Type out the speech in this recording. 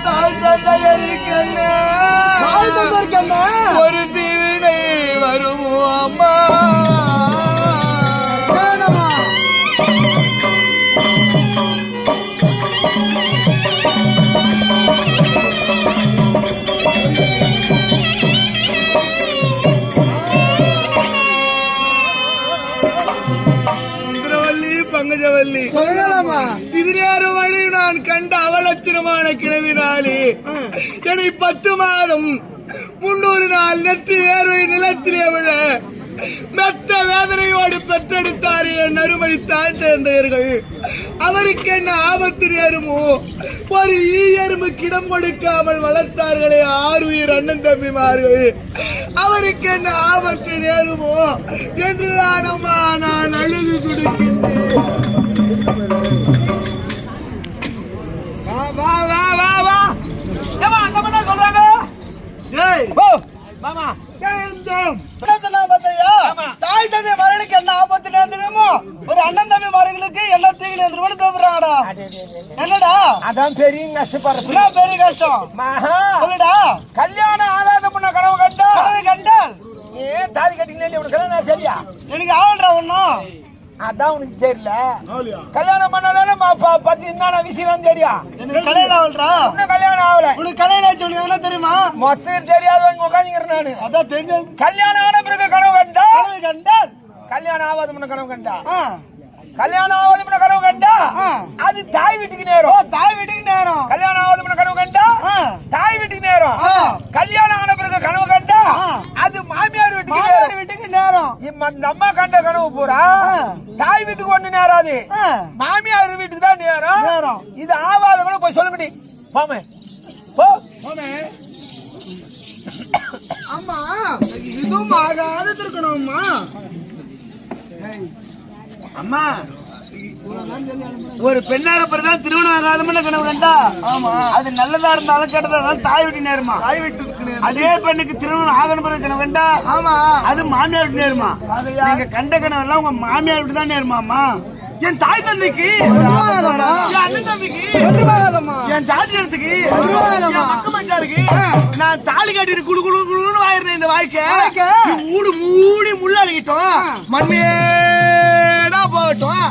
தாய் தந்தையருக்கென்ன ஒரு தீவினை வருமோ அம்மா. பங்கஜவல்லி இது நேரம் வழி நான் கண்ட அவலட்சணமான கிழவினாலே என்னை 10 மாதம் 300 நாள் நெற்றி வேர்வை நிலத்திலே விழ மெத்த வேதனையோடு பெற்றெடுத்தார் என் அருமை தாய் தந்தையர்கள். அவருக்கு என்ன ஆபத்து நேருமோ? ஒரு எறும்புக்கிடம் கொடுக்காமல் வளர்த்தார்களே 6 உயிர் அண்ணன் தம்பிமார்கள். அவருக்கு என்ன ஆபத்து நேருமோ என்று நானம்மா நான் அழுது துடிக்கின்றேன். தாய் தந்தை மரனுக்கு என்ன ஆபத்து நேர்ந்துமோ ஒரு அண்ணன் தம்பி மரங்களுக்கு என்ன தீங்கு நேர்ந்துருமோன்னு கூப்பிடுறாங்கடா. என்னடா அதான் பெரிய கஷ்டப்படுற பெரிய கஷ்டம் சொல்லுடா. கல்யாணம் ஆகாத முன்ன கனவு கண்டால் ஏன் தாலி கட்டிங்க சரியா எனக்கு ஆவல்றா ஒன்னும் அதான் உனக்கு தெரியல. கல்யாணம் பண்ணாதானே பத்தி என்ன விஷயம் தெரியும். கல்யாணம் ஆகலா கல்யாணம் ஆகல உனக்கு கல்யாணம் ஆச்சு உனக்கு என்ன தெரியுமா? மொத்தம் தெரியாது உட்காந்துக்கிறேன் நானு. அதான் தெரிஞ்ச கல்யாணம் ஆன பிறகு கனவு கண்டால் கல்யாணம் ஆகாத முன்ன கனவு கண்டா கல்யாணம் ஆகாத முன்ன கனவு கண்டா அது தாய் வீட்டுக்கு நேரம். தாய் வீட்டுக்கு நேரம் கல்யாணம் ஆகாத முன்ன கனவு கண்டா தாய் வீட்டுக்கு நேரம். கல்யாணம் ஆன பிறகு கனவு கண்டா அது மாமியார் வீட்டுக்கு நேரம். நம்ம கண்ட கனவு பூரா தாய் வீட்டுக்கு ஒண்ணு நேராது மாமியார் வீட்டுக்கு தான் நேரம். இது ஆவாத கூட போய் சொல்லுங்கடி போமே போமே. அம்மா இதுவும் ஆகாத இருக்கணும்மா. அம்மா ஒரு பெண்ணாக பிறதான் திருமணம் ஆகாத கனவு கண்டா அது நல்லதா இருந்தாலும் கேட்டதா தாய் வீட்டு நேருமா. தாய் வீட்டுக்கு அதே பெண்ணுக்கு திருமணம் ஆகணும் பிறகு கனவு கண்டா அது மாமியார் வீட்டு நேருமா. நீங்க கண்ட கனவு எல்லாம் உங்க மாமியார் வீட்டு தான் நேருமாமா. என் தாய் தந்தைக்கு அண்ணன் தம்பிக்கு என் ஜாதியத்துக்கு மக்களுக்கு நான் தாலி கட்டிட்டு குழு குழு குழுன்னு வாயிருந்தேன். இந்த வாழ்க்கை மூடு மூடி முள்ளடிக்கிட்டோம் மண்மேடா போகட்டும்.